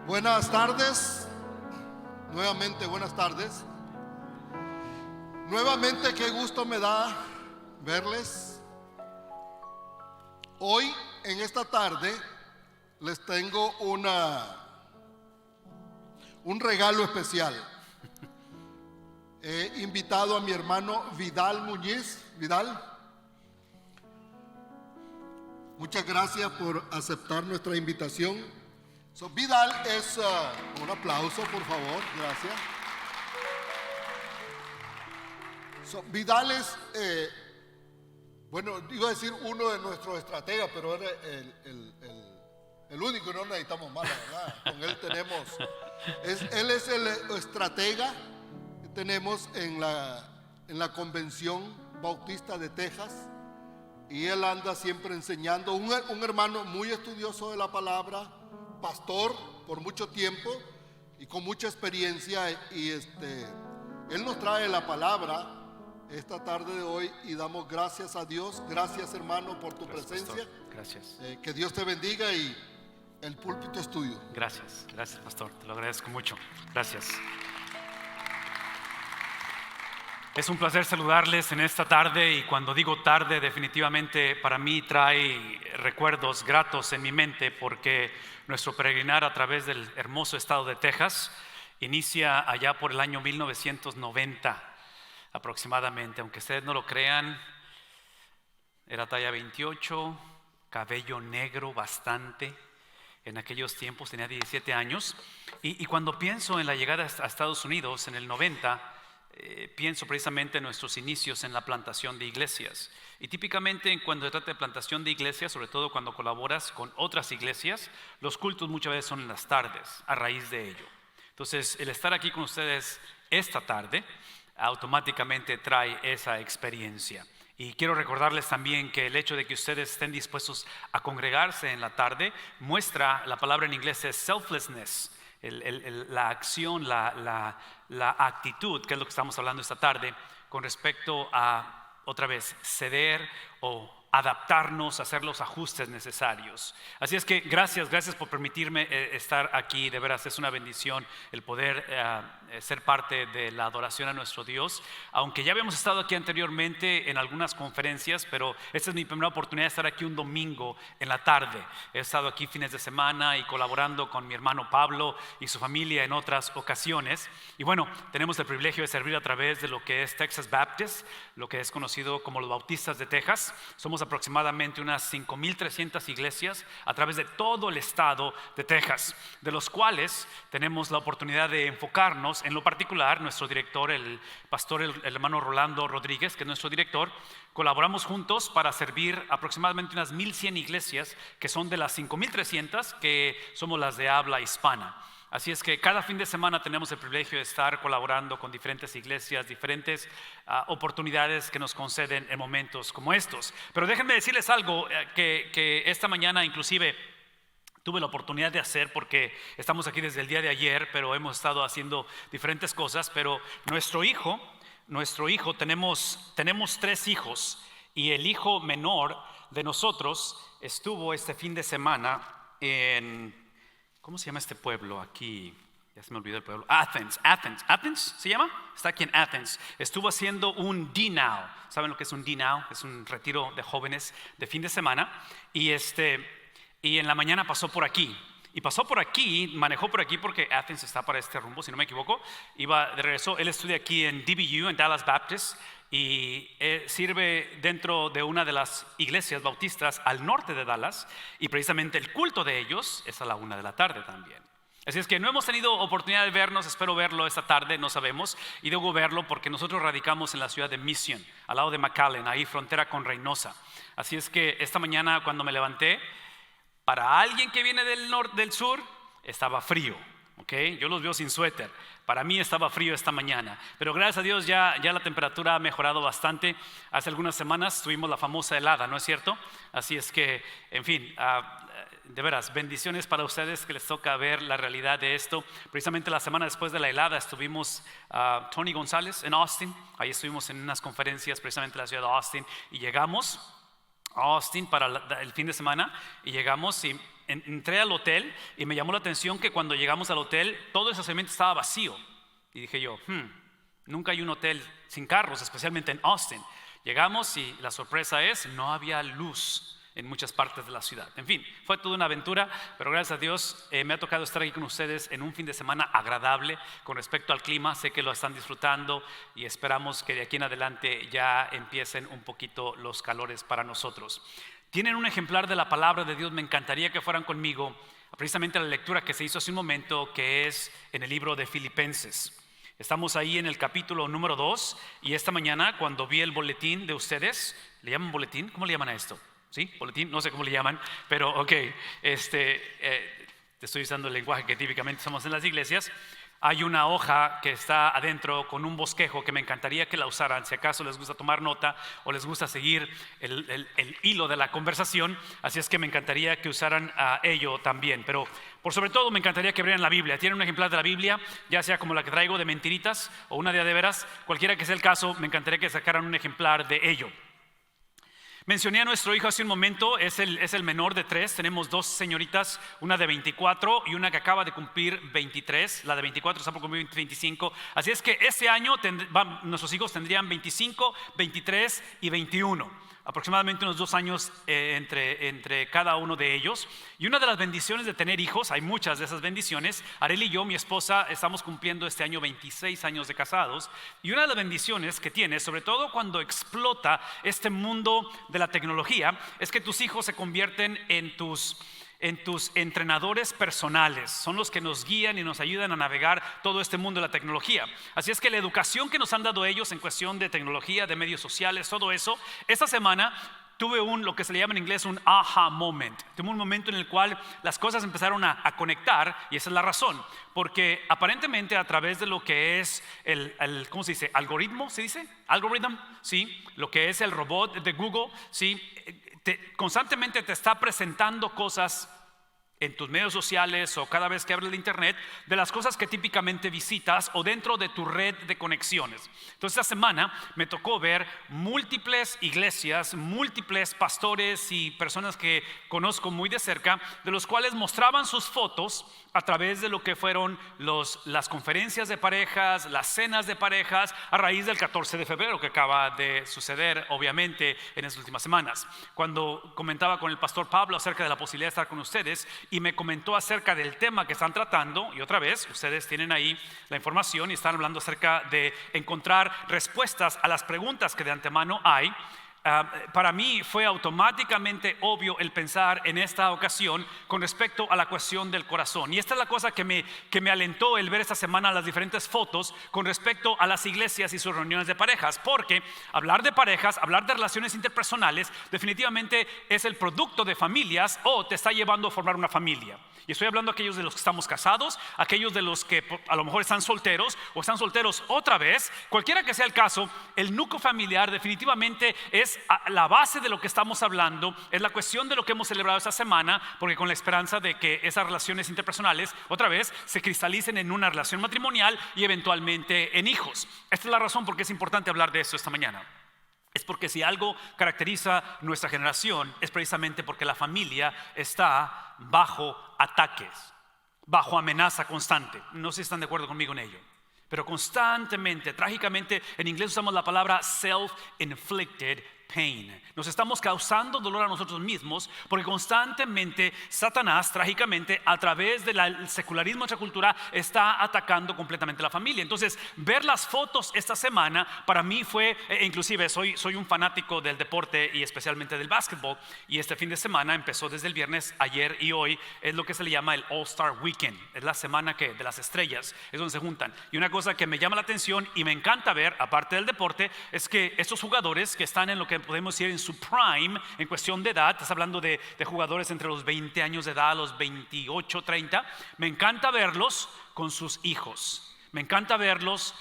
Buenas tardes, nuevamente buenas tardes. Nuevamente qué gusto me da verles. Hoy en esta tarde les tengo un regalo especial. He invitado a mi hermano Vidal Muñiz. Vidal, muchas gracias por aceptar nuestra invitación. Vidal es, un aplauso por favor, gracias. Vidal es, bueno, iba a decir uno de nuestros estrategas, pero era el único, no necesitamos más, la verdad. Con él tenemos, él es el estratega que tenemos en la Convención Bautista de Texas, y él anda siempre enseñando, un hermano muy estudioso de la palabra, pastor por mucho tiempo y con mucha experiencia, y él nos trae la palabra esta tarde de hoy y damos gracias a Dios. Gracias, hermano, por tu presencia. Pastor. Gracias. Que Dios te bendiga y el púlpito es tuyo. Gracias, pastor, te lo agradezco mucho. Gracias. Es un placer saludarles en esta tarde, y cuando digo tarde, definitivamente para mí trae recuerdos gratos en mi mente, porque nuestro peregrinar a través del hermoso estado de Texas inicia allá por el año 1990 aproximadamente. Aunque ustedes no lo crean, era talla 28, cabello negro bastante. En aquellos tiempos tenía 17 años, y cuando pienso en la llegada a Estados Unidos en el 90, pienso precisamente en nuestros inicios en la plantación de iglesias. Y típicamente cuando se trata de plantación de iglesias, sobre todo cuando colaboras con otras iglesias, los cultos muchas veces son en las tardes, a raíz de ello. Entonces, el estar aquí con ustedes esta tarde automáticamente trae esa experiencia. Y quiero recordarles también que el hecho de que ustedes estén dispuestos a congregarse en la tarde muestra, la palabra en inglés es selflessness, la acción, la actitud, que es lo que estamos hablando esta tarde, con respecto a, otra vez, ceder o adaptarnos, hacer los ajustes necesarios. Así es que gracias por permitirme estar aquí. De veras es una bendición el poder ser parte de la adoración a nuestro Dios. Aunque ya habíamos estado aquí anteriormente en algunas conferencias, pero esta es mi primera oportunidad de estar aquí un domingo en la tarde. He estado aquí fines de semana y colaborando con mi hermano Pablo y su familia en otras ocasiones. Y bueno, tenemos el privilegio de servir a través de lo que es Texas Baptist, lo que es conocido como los Bautistas de Texas. Somos aproximadamente unas 5,300 iglesias a través de todo el estado de Texas, de los cuales tenemos la oportunidad de enfocarnos en lo particular. Nuestro director, el pastor, el hermano Rolando Rodríguez, que es nuestro director, colaboramos juntos para servir aproximadamente unas 1,100 iglesias, que son de las 5,300 que somos las de habla hispana. Así es que cada fin de semana tenemos el privilegio de estar colaborando con diferentes iglesias, diferentes oportunidades que nos conceden en momentos como estos. Pero déjenme decirles algo que esta mañana inclusive tuve la oportunidad de hacer, porque estamos aquí desde el día de ayer, pero hemos estado haciendo diferentes cosas. Pero nuestro hijo, tenemos 3 hijos, y el hijo menor de nosotros estuvo este fin de semana en... ¿Cómo se llama este pueblo aquí? Ya se me olvidó el pueblo. Athens se llama. Está aquí en Athens. Estuvo haciendo un D-Now. ¿Saben lo que es un D-Now? Es un retiro de jóvenes de fin de semana. Y en la mañana pasó por aquí. Y pasó por aquí, manejó por aquí, porque Athens está para este rumbo, si no me equivoco. Iba de regreso. Él estudia aquí en DBU, en Dallas Baptist, y sirve dentro de una de las iglesias bautistas al norte de Dallas, y precisamente el culto de ellos es a la 1 de la tarde también. Así es que no hemos tenido oportunidad de vernos. Espero verlo esta tarde, no sabemos, y debo verlo porque nosotros radicamos en la ciudad de Mission, al lado de McAllen, ahí frontera con Reynosa. Así es que esta mañana cuando me levanté, para alguien que viene del sur, estaba frío. Okay, yo los veo sin suéter. Para mí estaba frío esta mañana, pero gracias a Dios ya la temperatura ha mejorado bastante. Hace algunas semanas tuvimos la famosa helada, ¿no es cierto? Así es que, en fin, de veras, bendiciones para ustedes que les toca ver la realidad de esto. Precisamente la semana después de la helada estuvimos Tony González en Austin. Ahí estuvimos en unas conferencias precisamente en la ciudad de Austin, y llegamos a Austin para el fin de semana, y llegamos y entré al hotel y me llamó la atención que cuando llegamos al hotel todo el estacionamiento estaba vacío. Y dije yo, nunca hay un hotel sin carros, especialmente en Austin. Llegamos y la sorpresa es, no había luz en muchas partes de la ciudad. En fin, fue toda una aventura, pero gracias a Dios me ha tocado estar aquí con ustedes en un fin de semana agradable con respecto al clima. Sé que lo están disfrutando y esperamos que de aquí en adelante ya empiecen un poquito los calores para nosotros. Tienen un ejemplar de la palabra de Dios. Me encantaría que fueran conmigo precisamente a la lectura que se hizo hace un momento, que es en el libro de Filipenses. Estamos ahí en el capítulo número 2 y esta mañana cuando vi el boletín de ustedes, ¿le llaman boletín? ¿Cómo le llaman a esto? ¿Sí? Boletín, no sé cómo le llaman, pero ok, te estoy usando el lenguaje que típicamente usamos en las iglesias. Hay una hoja que está adentro con un bosquejo que me encantaría que la usaran si acaso les gusta tomar nota o les gusta seguir el hilo de la conversación. Así es que me encantaría que usaran ello también, pero por sobre todo me encantaría que abrieran la Biblia. Tienen un ejemplar de la Biblia, ya sea como la que traigo de mentiritas o una de veras, cualquiera que sea el caso, me encantaría que sacaran un ejemplar de ello. Mencioné a nuestro hijo hace un momento, es el menor de 3. Tenemos 2 señoritas, una de 24 y una que acaba de cumplir 23. La de 24 está por cumplir 25. Así es que este año nuestros hijos tendrían 25, 23 y 21. Aproximadamente unos 2 años entre cada uno de ellos. Y una de las bendiciones de tener hijos, hay muchas de esas bendiciones. Arely y yo, mi esposa, estamos cumpliendo este año 26 años de casados. Y una de las bendiciones que tienes, sobre todo cuando explota este mundo de la tecnología, es que tus hijos se convierten en tus entrenadores personales. Son los que nos guían y nos ayudan a navegar todo este mundo de la tecnología. Así es que la educación que nos han dado ellos en cuestión de tecnología, de medios sociales, todo eso, esta semana tuve lo que se le llama en inglés un aha moment. Tuve un momento en el cual las cosas empezaron a conectar, y esa es la razón, porque aparentemente a través de lo que es ¿cómo se dice? ¿Algoritmo? ¿Se dice? ¿Algorithm? Sí, lo que es el robot de Google, sí, constantemente te está presentando cosas en tus medios sociales o cada vez que abres el internet de las cosas que típicamente visitas o dentro de tu red de conexiones. Entonces esta semana me tocó ver múltiples iglesias, múltiples pastores y personas que conozco muy de cerca, de los cuales mostraban sus fotos a través de lo que fueron las conferencias de parejas, las cenas de parejas a raíz del 14 de febrero que acaba de suceder obviamente en estas últimas semanas. Cuando comentaba con el pastor Pablo acerca de la posibilidad de estar con ustedes y me comentó acerca del tema que están tratando, y otra vez ustedes tienen ahí la información y están hablando acerca de encontrar respuestas a las preguntas que de antemano hay. Para mí fue automáticamente obvio el pensar en esta ocasión con respecto a la cuestión del corazón. Y esta es la cosa que me alentó el ver esta semana las diferentes fotos con respecto a las iglesias y sus reuniones de parejas. Porque hablar de parejas, hablar de relaciones interpersonales, definitivamente es el producto de familias o te está llevando a formar una familia. Y estoy hablando de aquellos de los que estamos casados, aquellos de los que a lo mejor están solteros o están solteros otra vez. Cualquiera que sea el caso, el núcleo familiar definitivamente es la base de lo que estamos hablando, es la cuestión de lo que hemos celebrado esta semana, porque con la esperanza de que esas relaciones interpersonales otra vez se cristalicen en una relación matrimonial y eventualmente en hijos. Esta es la razón por qué es importante hablar de esto esta mañana. Es porque si algo caracteriza nuestra generación es precisamente porque la familia está bajo ataques, bajo amenaza constante. No sé si están de acuerdo conmigo en ello, pero constantemente, trágicamente, en inglés usamos la palabra self-inflicted pain. Nos estamos causando dolor a nosotros mismos porque constantemente Satanás, trágicamente, a través del secularismo de nuestra cultura, está atacando completamente la familia. Entonces, ver las fotos esta semana para mí fue, inclusive soy un fanático del deporte y especialmente del básquetbol, y este fin de semana empezó desde el viernes, ayer y hoy, es lo que se le llama el All-Star Weekend. Es la semana de las estrellas, es donde se juntan. Y una cosa que me llama la atención y me encanta ver, aparte del deporte, es que estos jugadores que están en lo que podemos decir en su prime en cuestión de edad, estás hablando de jugadores entre los 20 años de edad a los 28, 30, me encanta verlos con sus hijos. Me encanta verlos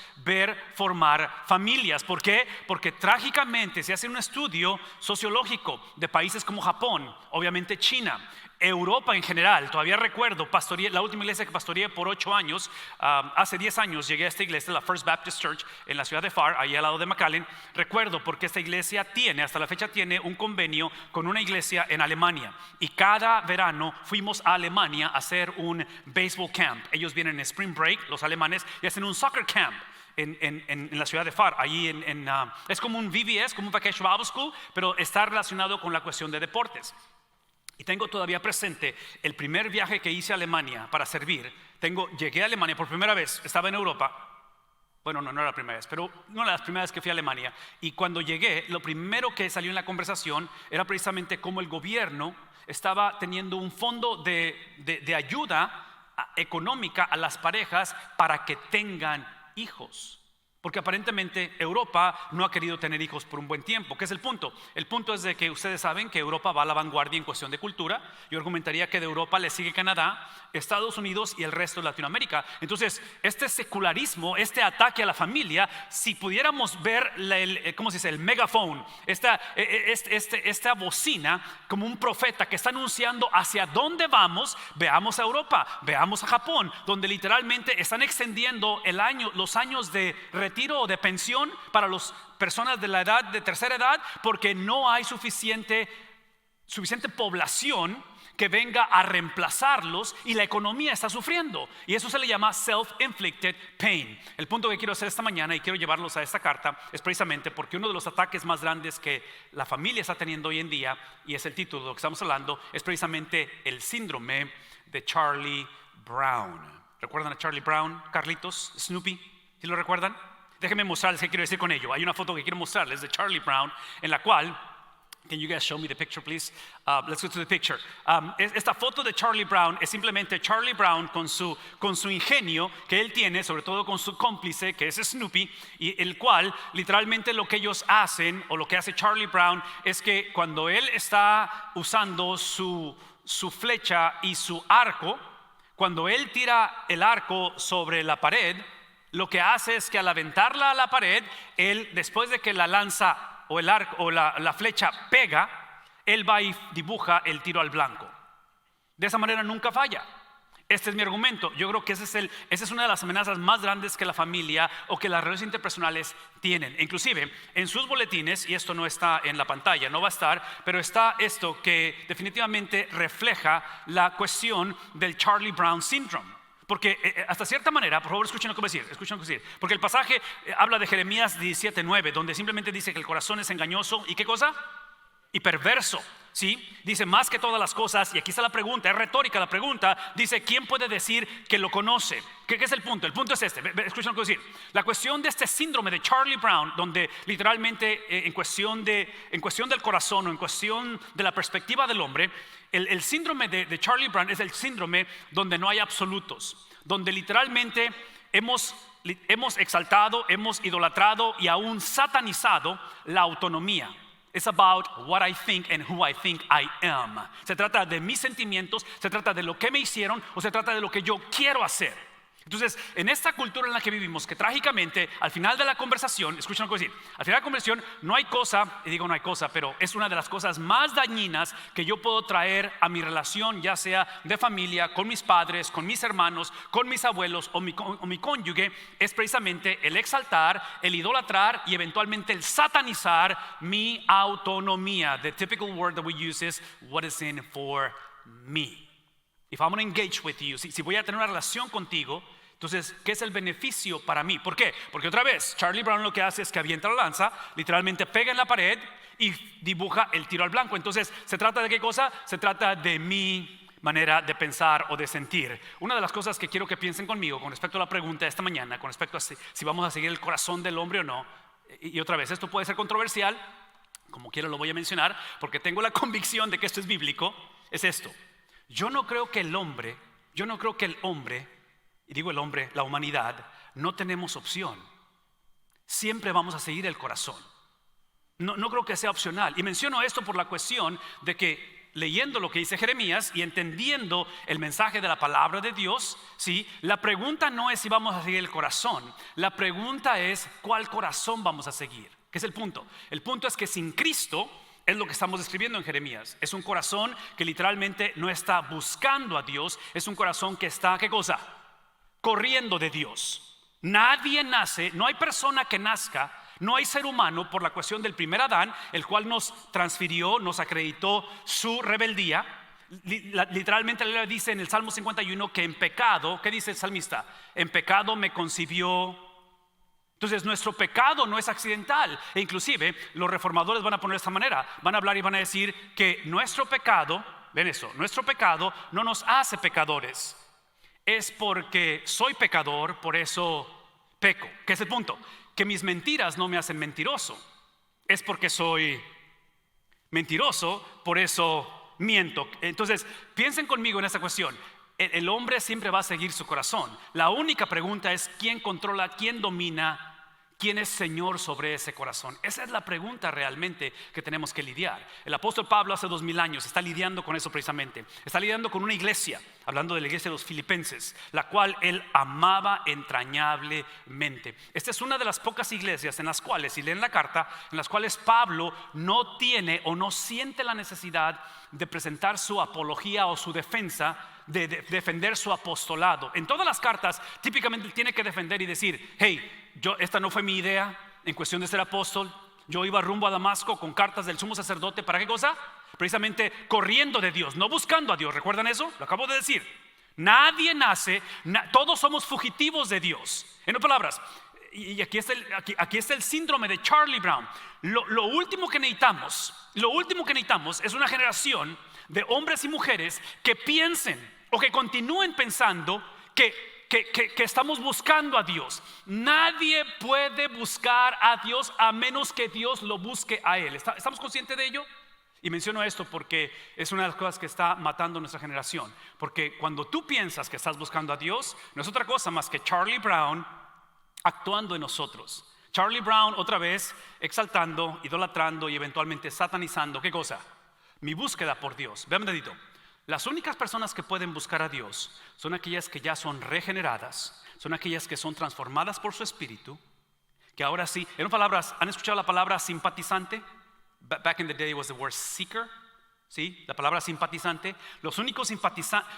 formar familias. ¿Por qué? Porque trágicamente se hace un estudio sociológico de países como Japón, obviamente China, Europa en general. Todavía recuerdo, la última iglesia que pastoreé por 8 años, hace 10 años llegué a esta iglesia, la First Baptist Church, en la ciudad de Pharr, ahí al lado de McAllen. Recuerdo porque esta iglesia hasta la fecha tiene un convenio con una iglesia en Alemania. Y cada verano fuimos a Alemania a hacer un baseball camp. Ellos vienen en Spring Break, los alemanes, y hacen un soccer camp en la ciudad de Pharr. Allí es como un VBS, como un Vacation Bible School, pero está relacionado con la cuestión de deportes. Y tengo todavía presente el primer viaje que hice a Alemania para servir. Llegué a Alemania por primera vez, estaba en Europa. Bueno, no era la primera vez, pero una de las primeras que fui a Alemania. Y cuando llegué, lo primero que salió en la conversación era precisamente cómo el gobierno estaba teniendo un fondo de ayuda económica a las parejas para que tengan hijos. Porque aparentemente Europa no ha querido tener hijos por un buen tiempo. ¿Qué es el punto? El punto es de que ustedes saben que Europa va a la vanguardia en cuestión de cultura. Yo argumentaría que de Europa le sigue Canadá, Estados Unidos y el resto de Latinoamérica. Entonces, este secularismo, este ataque a la familia, si pudiéramos ver el megaphone, esta bocina como un profeta que está anunciando hacia dónde vamos, veamos a Europa, veamos a Japón, donde literalmente están extendiendo los años de retiro o de pensión para las personas de la edad de tercera edad, porque no hay suficiente población que venga a reemplazarlos y la economía está sufriendo, y eso se le llama self-inflicted pain. El punto que quiero hacer esta mañana y quiero llevarlos a esta carta es precisamente porque uno de los ataques más grandes que la familia está teniendo hoy en día, y es el título de lo que estamos hablando, es precisamente el síndrome de Charlie Brown. ¿Recuerdan a Charlie Brown, Carlitos, Snoopy? ¿Sí lo recuerdan? Déjenme mostrarles qué quiero decir con ello. Hay una foto que quiero mostrarles de Charlie Brown en la cual, can you guys show me the picture please? Let's go to the picture. Esta foto de Charlie Brown es simplemente Charlie Brown con su ingenio que él tiene, sobre todo con su cómplice que es Snoopy, y el cual literalmente lo que ellos hacen, o lo que hace Charlie Brown, es que cuando él está usando su flecha y su arco, cuando él tira el arco sobre la pared, lo que hace es que al aventarla a la pared, él, después de que la lanza o el arco o la flecha pega, él va y dibuja el tiro al blanco. De esa manera nunca falla. Este es mi argumento. Yo creo que esa es una de las amenazas más grandes que la familia o que las relaciones interpersonales tienen. Inclusive en sus boletines, y esto no está en la pantalla, no va a estar, pero está esto que definitivamente refleja la cuestión del Charlie Brown Syndrome. Porque hasta cierta manera, por favor escuchen lo que voy a decir, porque el pasaje habla de Jeremías 17:9, donde simplemente dice que el corazón es engañoso y ¿qué cosa? Y perverso, ¿sí? Dice más que todas las cosas, y aquí está la pregunta, es retórica la pregunta, dice ¿quién puede decir que lo conoce? ¿Qué es el punto? El punto es este, escuchen lo que voy a decir. La cuestión de este síndrome de Charlie Brown, donde literalmente en cuestión del corazón o en cuestión de la perspectiva del hombre, el síndrome de Charlie Brown es el síndrome donde no hay absolutos, donde literalmente hemos exaltado, hemos idolatrado y aún satanizado la autonomía. It's about what I think and who I think I am. Se trata de mis sentimientos, se trata de lo que me hicieron o se trata de lo que yo quiero hacer. Entonces, en esta cultura en la que vivimos, que trágicamente al final de la conversación, escuchen lo que voy a decir, al final de la conversación no hay cosa, y digo no hay cosa, pero es una de las cosas más dañinas que yo puedo traer a mi relación, ya sea de familia, con mis padres, con mis hermanos, con mis abuelos o mi cónyuge, es precisamente el exaltar, el idolatrar y eventualmente el satanizar mi autonomía. The typical word that we use is what is in for me. If I'm going to engage with you, si voy a tener una relación contigo, entonces, ¿qué es el beneficio para mí? ¿Por qué? Porque otra vez, Charlie Brown lo que hace es que avienta la lanza, literalmente pega en la pared y dibuja el tiro al blanco. Entonces, ¿se trata de qué cosa? Se trata de mi manera de pensar o de sentir. Una de las cosas que quiero que piensen conmigo con respecto a la pregunta de esta mañana, con respecto a si vamos a seguir el corazón del hombre o no, y otra vez, esto puede ser controversial, como quiera lo voy a mencionar, porque tengo la convicción de que esto es bíblico, es esto. Yo no creo que el hombre, y digo el hombre, la humanidad, no tenemos opción. Siempre vamos a seguir el corazón. No creo que sea opcional. Y menciono esto por la cuestión de que leyendo lo que dice Jeremías y entendiendo el mensaje de la palabra de Dios, ¿sí? La pregunta no es si vamos a seguir el corazón. La pregunta es cuál corazón vamos a seguir. ¿Qué es el punto? El punto es que sin Cristo Es lo que estamos describiendo en Jeremías. Es un corazón que literalmente no está buscando a Dios. Es un corazón que está, ¿qué cosa? Corriendo de Dios. Nadie nace, no hay persona que nazca, no hay ser humano por la cuestión del primer Adán, el cual nos transfirió, nos acreditó su rebeldía. Literalmente la Biblia dice en el Salmo 51 que en pecado, ¿qué dice el salmista? En pecado me concibió. Entonces nuestro pecado no es accidental. E inclusive los reformadores van a poner de esta manera. Van a hablar y van a decir que nuestro pecado, ven eso, nuestro pecado no nos hace pecadores. Es porque soy pecador, por eso peco. ¿Qué es el punto? Que mis mentiras no me hacen mentiroso. Es porque soy mentiroso, por eso miento. Entonces piensen conmigo en esta cuestión. El hombre siempre va a seguir su corazón. La única pregunta es quién controla, quién domina, quién es Señor sobre ese corazón. Esa es la pregunta realmente que tenemos que lidiar. El apóstol Pablo hace 2000 años está lidiando con eso precisamente. Está lidiando con una iglesia, hablando de la iglesia de los filipenses, la cual él amaba entrañablemente. Esta es una de las pocas iglesias en las cuales, si leen la carta, en las cuales Pablo no tiene o no siente la necesidad de presentar su apología o su defensa, de defender su apostolado. En todas las cartas típicamente él tiene que defender y decir: hey, esta no fue mi idea en cuestión de ser apóstol. Yo iba rumbo a Damasco con cartas del sumo sacerdote. ¿Para qué cosa? Precisamente corriendo de Dios, no buscando a Dios. ¿Recuerdan eso? Lo acabo de decir. Nadie nace, todos somos fugitivos de Dios. En otras palabras, y aquí está el síndrome de Charlie Brown. Lo último que necesitamos es una generación de hombres y mujeres que piensen o que continúen pensando que estamos buscando a Dios. Nadie puede buscar a Dios a menos que Dios lo busque a Él. ¿Estamos conscientes de ello? Y menciono esto porque es una de las cosas que está matando nuestra generación. Porque cuando tú piensas que estás buscando a Dios, no es otra cosa más que Charlie Brown actuando en nosotros. Charlie Brown otra vez exaltando, idolatrando y eventualmente satanizando. ¿Qué cosa? Mi búsqueda por Dios. Vean un dedito. Las únicas personas que pueden buscar a Dios son aquellas que ya son regeneradas, son aquellas que son transformadas por su espíritu, que ahora sí, en otras palabras, ¿han escuchado la palabra simpatizante? Back in the day was the word seeker, ¿sí? La palabra simpatizante. Los únicos simpatizantes,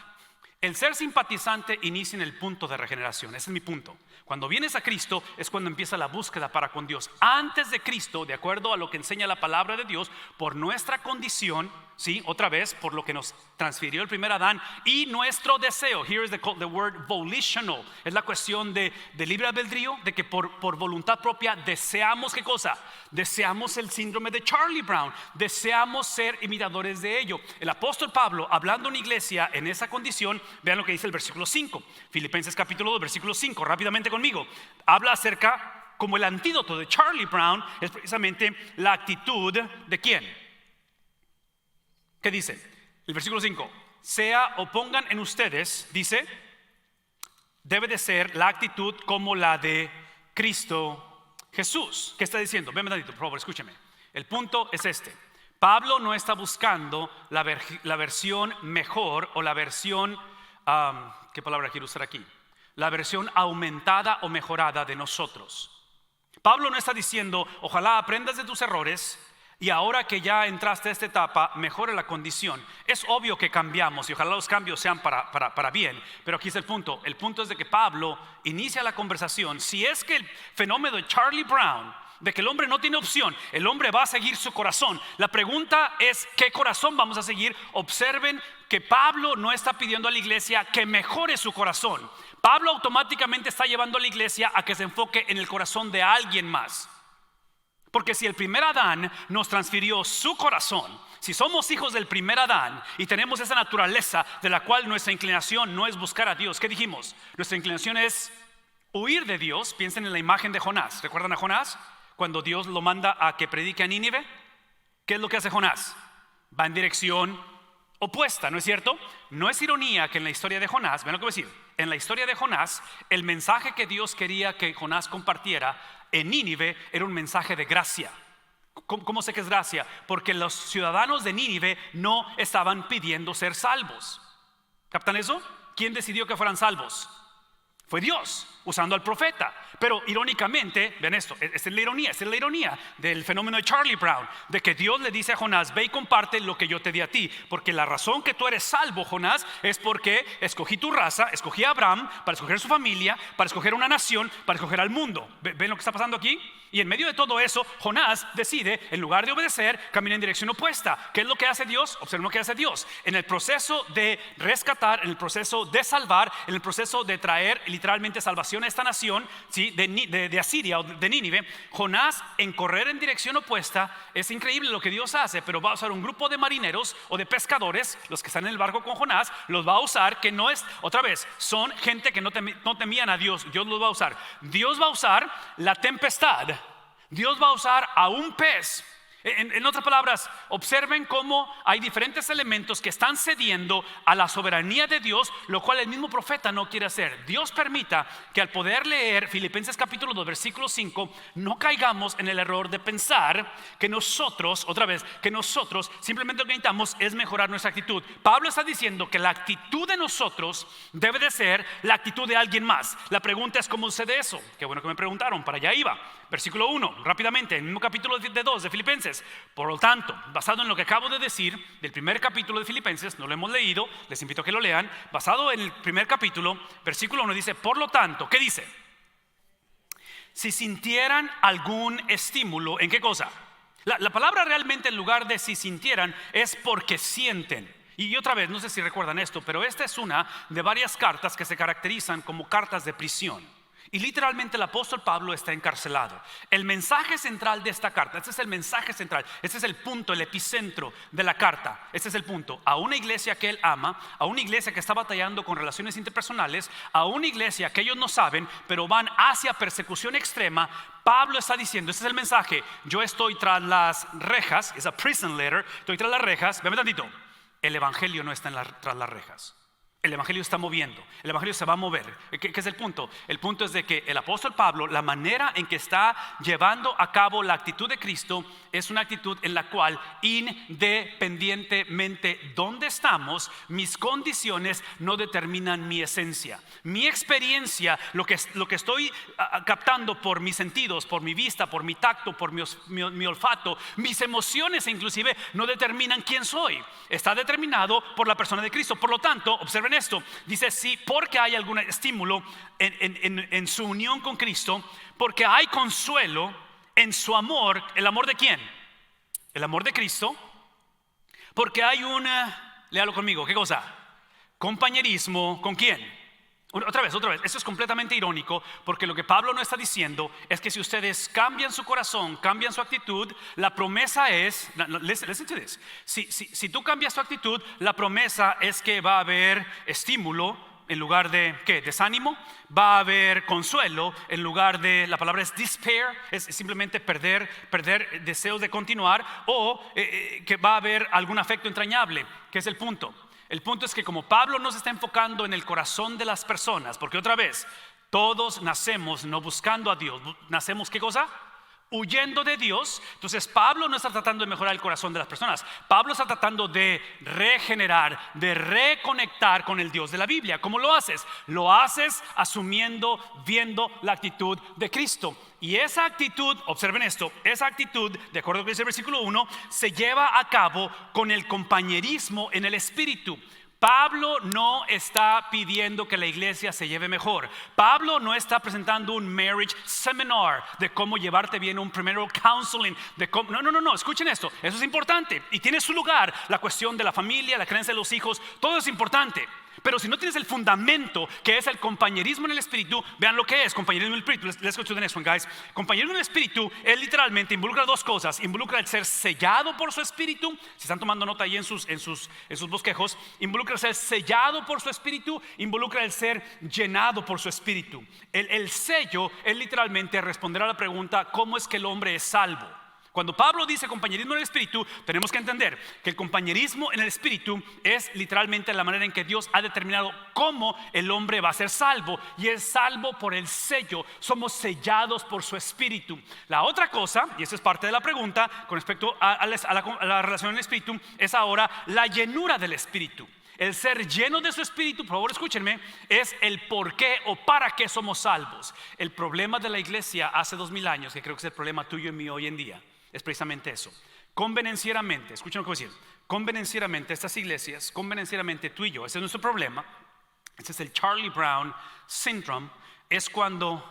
el ser simpatizante inicia en el punto de regeneración. Ese es mi punto. Cuando vienes a Cristo es cuando empieza la búsqueda para con Dios. Antes de Cristo, de acuerdo a lo que enseña la palabra de Dios, por nuestra condición, sí, otra vez, por lo que nos transfirió el primer Adán y nuestro deseo. Here is the word volitional. Es la cuestión de libre albedrío, de que por voluntad propia deseamos, ¿qué cosa? Deseamos el síndrome de Charlie Brown. Deseamos ser imitadores de ello. El apóstol Pablo, hablando en una iglesia en esa condición, vean lo que dice el versículo 5. Filipenses capítulo 2, versículo 5. Rápidamente conmigo. Habla acerca, como el antídoto de Charlie Brown, es precisamente la actitud de ¿quién? ¿Qué dice? El versículo 5. Sea o pongan en ustedes, dice, debe de ser la actitud como la de Cristo Jesús. ¿Qué está diciendo? Ven un ratito, por favor, escúcheme. El punto es este. Pablo no está buscando la versión mejor o la versión, ¿qué palabra quiero usar aquí? La versión aumentada o mejorada de nosotros. Pablo no está diciendo, ojalá aprendas de tus errores y ahora que ya entraste a esta etapa, mejore la condición. Es obvio que cambiamos y ojalá los cambios sean para bien. Pero aquí es el punto. El punto es de que Pablo inicia la conversación. Si es que el fenómeno de Charlie Brown, de que el hombre no tiene opción, el hombre va a seguir su corazón. La pregunta es, ¿qué corazón vamos a seguir? Observen que Pablo no está pidiendo a la iglesia que mejore su corazón. Pablo automáticamente está llevando a la iglesia a que se enfoque en el corazón de alguien más. Porque si el primer Adán nos transfirió su corazón, si somos hijos del primer Adán y tenemos esa naturaleza de la cual nuestra inclinación no es buscar a Dios, ¿qué dijimos? Nuestra inclinación es huir de Dios. Piensen en la imagen de Jonás. ¿Recuerdan a Jonás? Cuando Dios lo manda a que predique a Nínive, ¿qué es lo que hace Jonás? Va en dirección opuesta, ¿no es cierto? No es ironía que en la historia de Jonás, ven lo que voy a decir, en la historia de Jonás, el mensaje que Dios quería que Jonás compartiera en Nínive era un mensaje de gracia. ¿Cómo sé que es gracia? Porque los ciudadanos de Nínive no estaban pidiendo ser salvos. ¿Captan eso? ¿Quién decidió que fueran salvos? Fue Dios usando al profeta. Pero irónicamente, vean esto, esta es la ironía del fenómeno de Charlie Brown, de que Dios le dice a Jonás: ve y comparte lo que yo te di a ti, porque la razón que tú eres salvo, Jonás, es porque escogí tu raza, escogí a Abraham para escoger su familia, para escoger una nación, para escoger al mundo. ¿Ven lo que está pasando aquí? Y en medio de todo eso, Jonás decide, en lugar de obedecer, caminar en dirección opuesta. ¿Qué es lo que hace Dios? Observen lo que hace Dios. En el proceso de rescatar, en el proceso de salvar, en el proceso de traer literalmente salvación a esta nación, ¿sí? de Asiria o de Nínive, Jonás, en correr en dirección opuesta, es increíble lo que Dios hace, pero va a usar un grupo de marineros o de pescadores, los que están en el barco con Jonás, los va a usar, que no es, otra vez, son gente que no temían a Dios. Dios los va a usar. Dios va a usar la tempestad. Dios va a usar a un pez. En otras palabras, observen cómo hay diferentes elementos que están cediendo a la soberanía de Dios, lo cual el mismo profeta no quiere hacer. Dios permita que al poder leer Filipenses capítulo 2 versículo 5 no caigamos en el error de pensar que nosotros, otra vez, que nosotros simplemente lo que necesitamos es mejorar nuestra actitud. Pablo está diciendo que la actitud de nosotros debe de ser la actitud de alguien más. La pregunta es: ¿cómo sucede eso? Qué bueno que me preguntaron, para allá iba. Versículo 1, rápidamente, el mismo capítulo de 2 de Filipenses. Por lo tanto, basado en lo que acabo de decir del primer capítulo de Filipenses, no lo hemos leído, les invito a que lo lean. Basado en el primer capítulo, versículo 1 dice: por lo tanto, ¿qué dice? Si sintieran algún estímulo, ¿en qué cosa? La palabra realmente, en lugar de si sintieran, es porque sienten. Y otra vez, no sé si recuerdan esto, pero esta es una de varias cartas que se caracterizan como cartas de prisión. Y literalmente el apóstol Pablo está encarcelado. El mensaje central de esta carta, este es el mensaje central, este es el punto, el epicentro de la carta. Este es el punto: a una iglesia que él ama, a una iglesia que está batallando con relaciones interpersonales, a una iglesia que ellos no saben, pero van hacia persecución extrema. Pablo está diciendo, este es el mensaje: yo estoy tras las rejas, es a prison letter, estoy tras las rejas. Véame tantito, el evangelio no está tras las rejas. El evangelio está moviendo, el evangelio se va a mover. ¿Qué es el punto? El punto es de que el apóstol Pablo, la manera en que está llevando a cabo la actitud de Cristo, es una actitud en la cual, independientemente dónde estamos, mis condiciones no determinan mi esencia. Mi experiencia, lo que estoy captando por mis sentidos, por mi vista, por mi tacto, por mi olfato, mis emociones inclusive, no determinan quién soy. Está determinado por la persona de Cristo. Por lo tanto, observen esto, dice: sí, porque hay algún estímulo en su unión con Cristo, porque hay consuelo en su amor. ¿El amor de quién? El amor de Cristo. Porque hay léalo conmigo, ¿qué cosa? Compañerismo. ¿Con quién? Otra vez, esto es completamente irónico, porque lo que Pablo no está diciendo es que si ustedes cambian su corazón, cambian su actitud, la promesa es, listen to this, si tú cambias tu actitud, la promesa es que va a haber estímulo en lugar de, ¿qué? Desánimo. Va a haber consuelo en lugar de, la palabra es despair, es simplemente perder deseos de continuar, o que va a haber algún afecto entrañable. ¿Qué es el punto? El punto es que como Pablo no se está enfocando en el corazón de las personas, porque otra vez, todos nacemos no buscando a Dios, nacemos ¿qué cosa? Huyendo de Dios. Entonces Pablo no está tratando de mejorar el corazón de las personas. Pablo está tratando de regenerar, de reconectar con el Dios de la Biblia. ¿Cómo lo haces? Lo haces asumiendo, viendo la actitud de Cristo. Y esa actitud, observen esto, esa actitud, de acuerdo con lo que dice el versículo 1, se lleva a cabo con el compañerismo en el Espíritu. Pablo no está pidiendo que la iglesia se lleve mejor. Pablo no está presentando un marriage seminar de cómo llevarte bien, un primero counseling de cómo, no, escuchen esto, eso es importante y tiene su lugar. La cuestión de la familia, la creencia de los hijos, todo es importante. Pero si no tienes el fundamento, que es el compañerismo en el Espíritu, vean lo que es compañerismo en el Espíritu. Let's go to the next one, guys. Compañerismo en el Espíritu, él literalmente involucra dos cosas. Involucra el ser sellado por su Espíritu. Si están tomando nota ahí en sus bosquejos, involucra el ser sellado por su Espíritu. Involucra el ser llenado por su Espíritu. El sello es literalmente responder a la pregunta: ¿cómo es que el hombre es salvo? Cuando Pablo dice compañerismo en el Espíritu, tenemos que entender que el compañerismo en el Espíritu es literalmente la manera en que Dios ha determinado cómo el hombre va a ser salvo, y es salvo por el sello. Somos sellados por su Espíritu. La otra cosa, y esa es parte de la pregunta con respecto a la relación en el Espíritu, es ahora la llenura del Espíritu. El ser lleno de su espíritu, por favor escúchenme, es el por qué o para qué somos salvos. El problema de la iglesia hace 2000 años, que creo que es el problema tuyo y mío hoy en día, es precisamente eso. Convenencieramente, escuchen lo que voy a decir, convenencieramente estas iglesias, convenencieramente tú y yo, ese es nuestro problema. Ese es el Charlie Brown Syndrome. Es cuando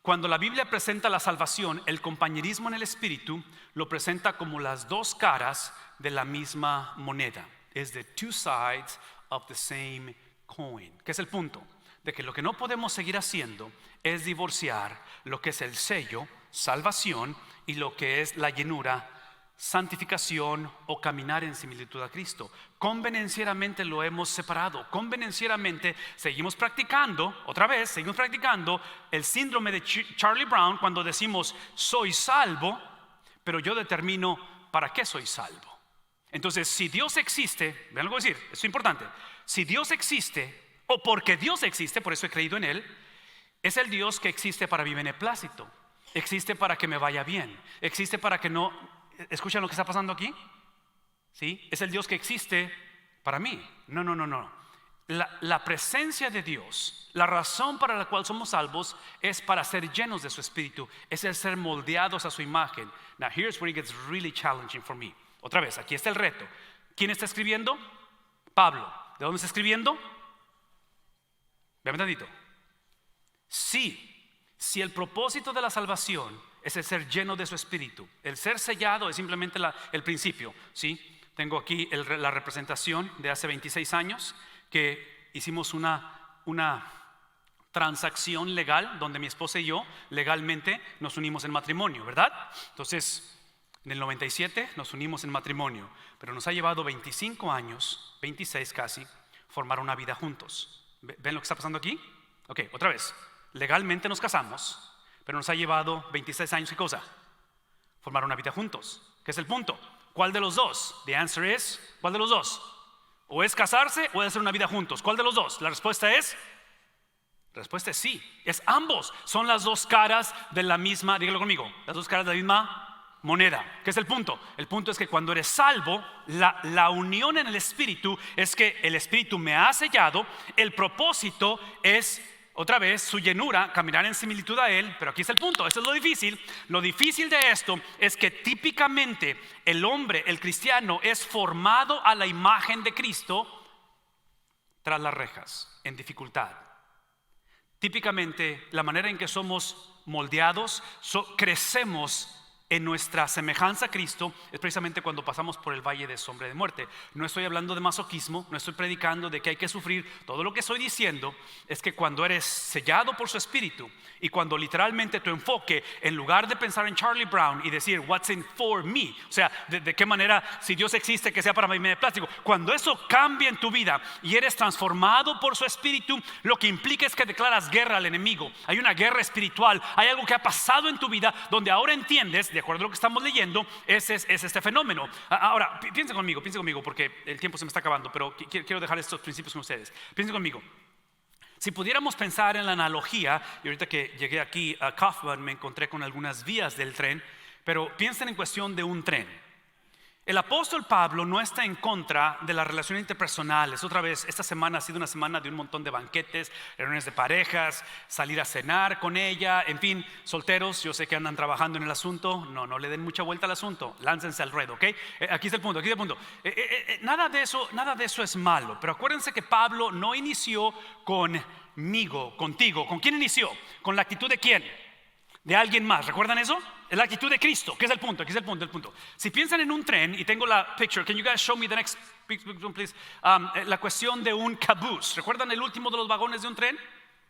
la Biblia presenta la salvación, el compañerismo en el espíritu lo presenta como las dos caras de la misma moneda. Es the two sides of the same coin. ¿Qué es el punto? De que lo que no podemos seguir haciendo es divorciar lo que es el sello, salvación, y lo que es la llenura, santificación o caminar en similitud a Cristo. Convenencieramente lo hemos separado. Convenencieramente seguimos practicando, otra vez, seguimos practicando el síndrome de Charlie Brown cuando decimos soy salvo, pero yo determino para qué soy salvo. Entonces, si Dios existe, vean lo que voy a decir, esto es importante. Si Dios existe, o porque Dios existe, por eso he creído en Él, es el Dios que existe para mi beneplácito, existe para que me vaya bien, existe para que no. ¿Escuchan lo que está pasando aquí? ¿Sí? Es el Dios que existe para mí. No. La presencia de Dios, la razón para la cual somos salvos es para ser llenos de su espíritu, es el ser moldeados a su imagen. Now here's where it gets really challenging for me. Otra vez, aquí está el reto. ¿Quién está escribiendo? Pablo. ¿De dónde está escribiendo? Vean tantito. Si el propósito de la salvación es el ser lleno de su espíritu, el ser sellado es simplemente el principio, ¿sí? Tengo aquí la representación de hace 26 años que hicimos una transacción legal donde mi esposa y yo legalmente nos unimos en matrimonio, ¿verdad? Entonces, en el 97 nos unimos en matrimonio, pero nos ha llevado 25 años, 26 casi, formar una vida juntos. ¿Ven lo que está pasando aquí? Ok, otra vez. Legalmente nos casamos, pero nos ha llevado 26 años, ¿qué cosa? Formar una vida juntos. ¿Qué es el punto? ¿Cuál de los dos? The answer is, ¿cuál de los dos? O es casarse o es hacer una vida juntos. ¿Cuál de los dos? La respuesta es sí, es ambos. Son las dos caras de la misma, dígalo conmigo, las dos caras de la misma moneda. ¿Qué es el punto? El punto es que cuando eres salvo, la unión en el espíritu es que el espíritu me ha sellado. El propósito es, otra vez, su llenura, caminar en similitud a Él. Pero aquí es el punto, esto es lo difícil. Lo difícil de esto es que típicamente el hombre, el cristiano, es formado a la imagen de Cristo tras las rejas, en dificultad. Típicamente la manera en que somos moldeados, crecemos en nuestra semejanza a Cristo, es precisamente cuando pasamos por el valle de sombra de muerte. No estoy hablando de masoquismo, no estoy predicando de que hay que sufrir. Todo lo que estoy diciendo es que cuando eres sellado por su espíritu y cuando literalmente tu enfoque, en lugar de pensar en Charlie Brown y decir what's in for me, o sea, de qué manera, si Dios existe, que sea para mi beneplácito, cuando eso cambia en tu vida y eres transformado por su espíritu, lo que implica es que declaras guerra al enemigo. Hay una guerra espiritual, hay algo que ha pasado en tu vida donde ahora entiendes, de acuerdo a lo que estamos leyendo, es este fenómeno. Ahora, piensen conmigo, porque el tiempo se me está acabando, pero quiero dejar estos principios con ustedes. Piensen conmigo. Si pudiéramos pensar en la analogía, y ahorita que llegué aquí a Kaufman me encontré con algunas vías del tren, pero piensen en cuestión de un tren. El apóstol Pablo no está en contra de las relaciones interpersonales. Otra vez, esta semana ha sido una semana de un montón de banquetes, reuniones de parejas, salir a cenar con ella, en fin, solteros, yo sé que andan trabajando en el asunto, no le den mucha vuelta al asunto, láncense al ruedo, ¿ok? Aquí está el punto, nada de eso es malo, pero acuérdense que Pablo no inició conmigo, contigo. ¿Con quién inició? ¿Con la actitud de quién? De alguien más, ¿recuerdan eso? Es la actitud de Cristo. ¿Qué es el punto? Aquí es el punto. Si piensan en un tren, y tengo la picture, can you guys show me the next picture, please? La cuestión de un caboose. ¿Recuerdan el último de los vagones de un tren?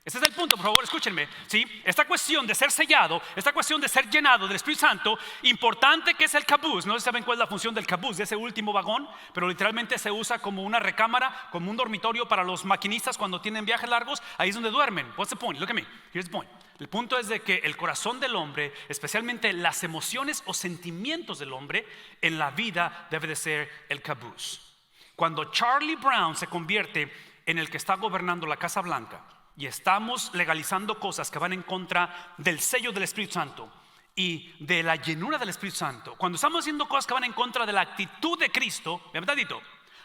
Ese es el punto, por favor, escúchenme, ¿sí? Esta cuestión de ser sellado, esta cuestión de ser llenado del Espíritu Santo, importante que es el caboose. No saben cuál es la función del caboose, de ese último vagón, pero literalmente se usa como una recámara, como un dormitorio para los maquinistas cuando tienen viajes largos. Ahí es donde duermen. What's the point? Look at me. Here's the point. El punto es de que el corazón del hombre, especialmente las emociones o sentimientos del hombre en la vida, debe de ser el caboose. Cuando Charlie Brown se convierte en el que está gobernando la Casa Blanca y estamos legalizando cosas que van en contra del sello del Espíritu Santo y de la llenura del Espíritu Santo, cuando estamos haciendo cosas que van en contra de la actitud de Cristo,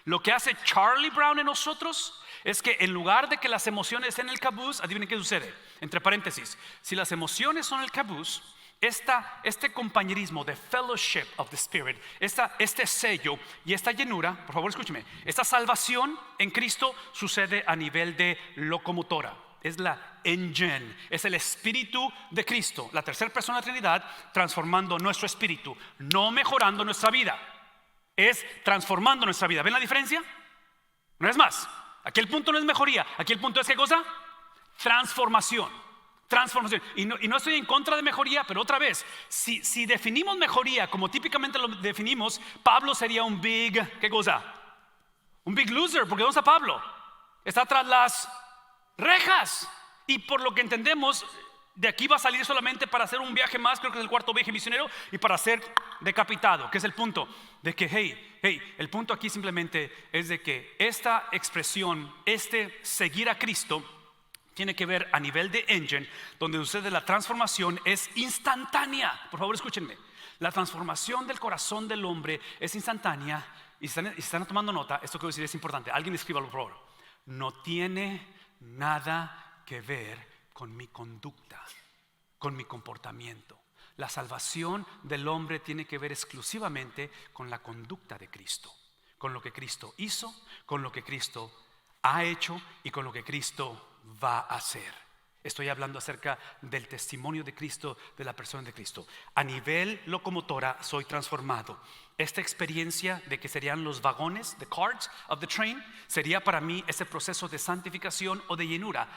Lo que hace Charlie Brown en nosotros es que en lugar de que las emociones estén en el cabuz, adivinen qué sucede. Entre paréntesis, si las emociones son el cabuz, este compañerismo de fellowship of the Spirit, este sello y esta llenura, por favor escúcheme, esta salvación en Cristo sucede a nivel de locomotora. Es la engine, es el espíritu de Cristo, la tercera persona de la Trinidad, transformando nuestro espíritu, no mejorando nuestra vida, es transformando nuestra vida. ¿Ven la diferencia? No es más, aquí el punto no es mejoría, aquí el punto es ¿qué cosa? Transformación. Y no estoy en contra de mejoría, pero otra vez, si definimos mejoría como típicamente lo definimos, Pablo sería un big, ¿qué cosa? Un big loser, porque ¿dónde está Pablo? Está tras las rejas. Y por lo que entendemos, de aquí va a salir solamente para hacer un viaje más, creo que es el cuarto viaje misionero, y para ser decapitado, que es el punto de que, el punto aquí simplemente es de que esta expresión, seguir a Cristo, tiene que ver a nivel de engine, donde sucede la transformación es instantánea. Por favor, escúchenme. La transformación del corazón del hombre es instantánea. Y si están tomando nota, esto que voy a decir es importante. Alguien escríbalo, por favor. No tiene nada que ver con mi conducta, con mi comportamiento. La salvación del hombre tiene que ver exclusivamente con la conducta de Cristo, con lo que Cristo hizo, con lo que Cristo ha hecho y con lo que Cristo va a hacer. Estoy hablando acerca del testimonio de Cristo, de la persona de Cristo. A nivel locomotora soy transformado. Esta experiencia de que serían los vagones, the carts of the train, sería para mí ese proceso de santificación o de llenura.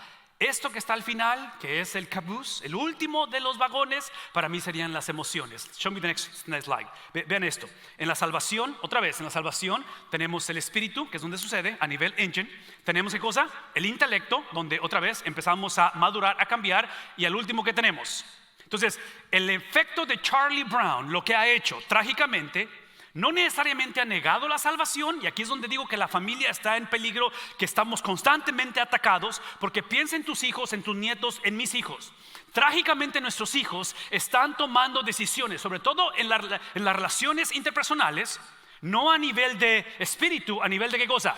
Esto que está al final, que es el caboose, el último de los vagones, para mí serían las emociones. Show me the next slide. Vean esto. En la salvación, otra vez, en la salvación tenemos el espíritu, que es donde sucede, a nivel engine. Tenemos ¿qué cosa? El intelecto, donde otra vez empezamos a madurar, a cambiar. Y al último que tenemos. Entonces, el efecto de Charlie Brown, lo que ha hecho trágicamente, no necesariamente ha negado la salvación, y aquí es donde digo que la familia está en peligro, que estamos constantemente atacados, porque piensa en tus hijos, en tus nietos, en mis hijos. Trágicamente nuestros hijos están tomando decisiones, sobre todo en las relaciones interpersonales, no a nivel de espíritu, a nivel de qué cosa.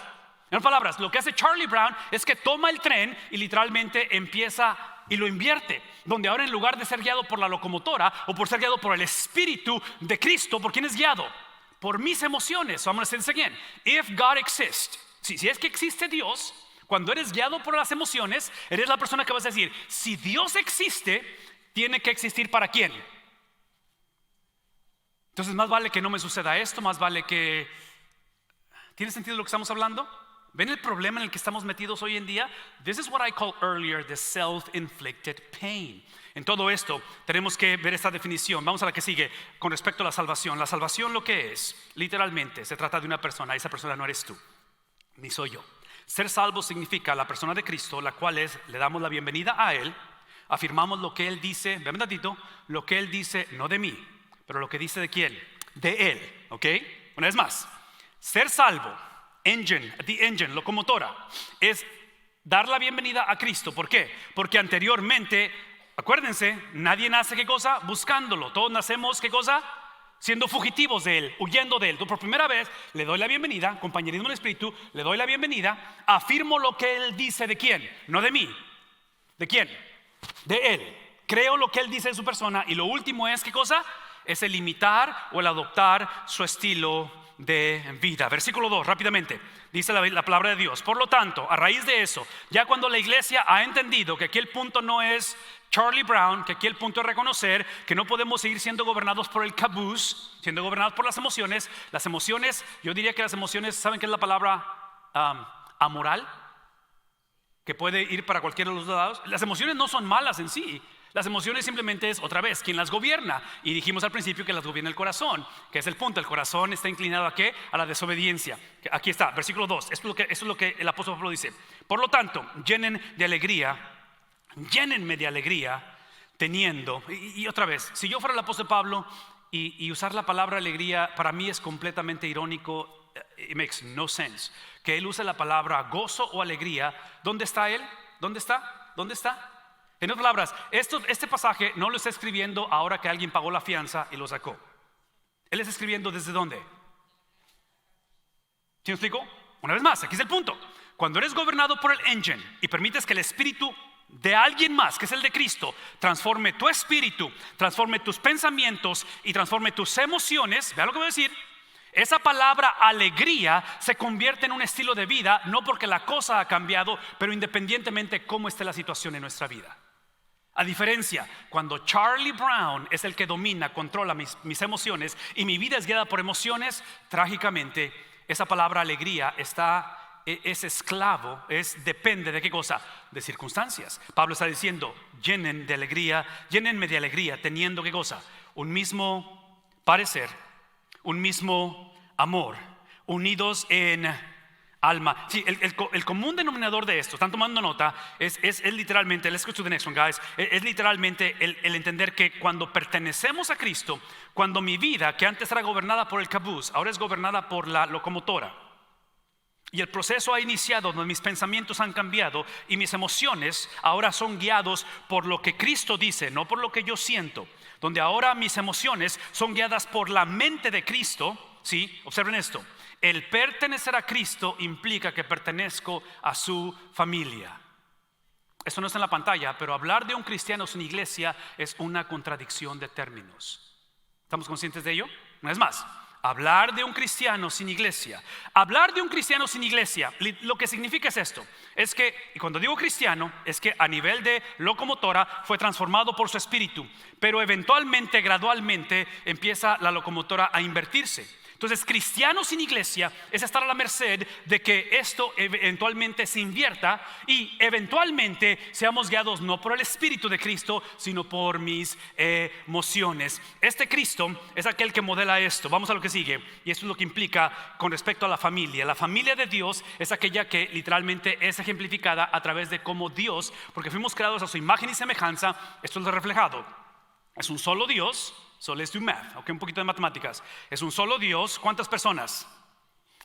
En otras palabras, lo que hace Charlie Brown es que toma el tren y literalmente empieza y lo invierte, donde ahora en lugar de ser guiado por la locomotora o por ser guiado por el espíritu de Cristo, ¿por quién es guiado? Por mis emociones. So I'm going to say this again. If God exists, si es que existe Dios, cuando eres guiado por las emociones, eres la persona que vas a decir, si Dios existe, tiene que existir para quién. Entonces más vale que no me suceda esto, más vale que... ¿Tiene sentido lo que estamos hablando? ¿Ven el problema en el que estamos metidos hoy en día? This is what I called earlier the self-inflicted pain. En todo esto tenemos que ver esta definición. Vamos a la que sigue con respecto a la salvación. La salvación lo que es, literalmente, se trata de una persona. Esa persona no eres tú, ni soy yo. Ser salvo significa la persona de Cristo, la cual es, le damos la bienvenida a Él, afirmamos lo que Él dice, vean un ratito, lo que Él dice, no de mí, pero lo que dice de quién, de Él, ¿ok? Una vez más, ser salvo, the engine, locomotora, es dar la bienvenida a Cristo. ¿Por qué? Porque anteriormente, acuérdense, nadie nace ¿qué cosa? Buscándolo. Todos nacemos ¿qué cosa? Siendo fugitivos de Él, huyendo de Él. Entonces, por primera vez le doy la bienvenida, compañerismo en el espíritu, le doy la bienvenida, afirmo lo que Él dice de quién, no de mí. ¿De quién? De Él. Creo lo que Él dice de su persona. Y lo último es ¿qué cosa? Es el imitar o el adoptar su estilo de vida. Versículo 2, rápidamente. Dice la palabra de Dios. Por lo tanto, a raíz de eso, ya cuando la iglesia ha entendido que aquí el punto no es Charlie Brown, que aquí el punto es reconocer que no podemos seguir siendo gobernados por el caboose, siendo gobernados por las emociones. Las emociones, yo diría que las emociones, ¿saben qué es la palabra amoral? Que puede ir para cualquiera de los dos lados. Las emociones no son malas en sí. Las emociones simplemente es, otra vez, quien las gobierna. Y dijimos al principio que las gobierna el corazón, que es el punto. El corazón está inclinado ¿a qué? A la desobediencia. Aquí está, versículo 2. Eso es lo que el apóstol Pablo dice. Por lo tanto, llénenme de alegría teniendo. Y otra vez, si yo fuera el apóstol Pablo y usar la palabra alegría, para mí es completamente irónico. It makes no sense. Que él use la palabra gozo o alegría. ¿Dónde está él? ¿Dónde está? ¿Dónde está? En otras palabras, este pasaje no lo está escribiendo ahora que alguien pagó la fianza y lo sacó. Él está escribiendo ¿desde dónde? ¿Sí me explico? Una vez más, aquí es el punto. Cuando eres gobernado por el engine y permites que el espíritu de alguien más, que es el de Cristo, transforme tu espíritu, transforme tus pensamientos y transforme tus emociones, vea lo que voy a decir. Esa palabra alegría se convierte en un estilo de vida, no porque la cosa ha cambiado, pero independientemente cómo esté la situación en nuestra vida. A diferencia, cuando Charlie Brown es el que domina, controla mis emociones y mi vida es guiada por emociones, trágicamente esa palabra alegría es esclavo, depende de qué cosa, de circunstancias. Pablo está diciendo, llénenme de alegría, teniendo qué cosa, un mismo parecer, un mismo amor, unidos en alma. Sí, el común denominador de esto, están tomando nota, es literalmente, let's go to the next one, guys. Es literalmente el entender que cuando pertenecemos a Cristo, cuando mi vida, que antes era gobernada por el caboose, ahora es gobernada por la locomotora, y el proceso ha iniciado donde mis pensamientos han cambiado y mis emociones ahora son guiados por lo que Cristo dice, no por lo que yo siento. Donde ahora mis emociones son guiadas por la mente de Cristo. ¿Sí? Observen esto. El pertenecer a Cristo implica que pertenezco a su familia. Esto no está en la pantalla, pero hablar de un cristiano sin iglesia es una contradicción de términos. ¿Estamos conscientes de ello? Una vez más. Hablar de un cristiano sin iglesia. Hablar de un cristiano sin iglesia, lo que significa es esto. Es que, y cuando digo cristiano, es que a nivel de locomotora fue transformado por su espíritu. Pero eventualmente, gradualmente, empieza la locomotora a invertirse. Entonces, cristiano sin iglesia es estar a la merced de que esto eventualmente se invierta y eventualmente seamos guiados no por el Espíritu de Cristo, sino por mis emociones. Este Cristo es aquel que modela esto. Vamos a lo que sigue. Y esto es lo que implica con respecto a la familia. La familia de Dios es aquella que literalmente es ejemplificada a través de cómo Dios, porque fuimos creados a su imagen y semejanza, esto es lo reflejado. Es un solo Dios. So let's do math, un poquito de matemáticas. Es un solo Dios, ¿cuántas personas?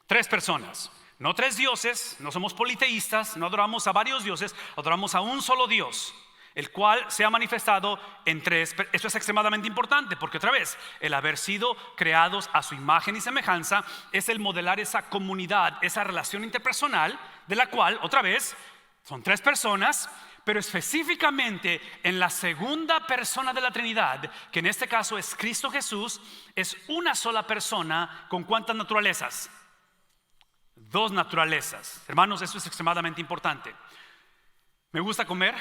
3 personas. No 3 dioses, no somos politeístas, no adoramos a varios dioses, adoramos a un solo Dios, el cual se ha manifestado en 3. Esto es extremadamente importante porque otra vez, el haber sido creados a su imagen y semejanza es el modelar esa comunidad, esa relación interpersonal de la cual, otra vez, son 3 personas. Pero específicamente en la segunda persona de la Trinidad, que en este caso es Cristo Jesús, es una sola persona con ¿cuántas naturalezas? 2 naturalezas. Hermanos, esto es extremadamente importante. Me gusta comer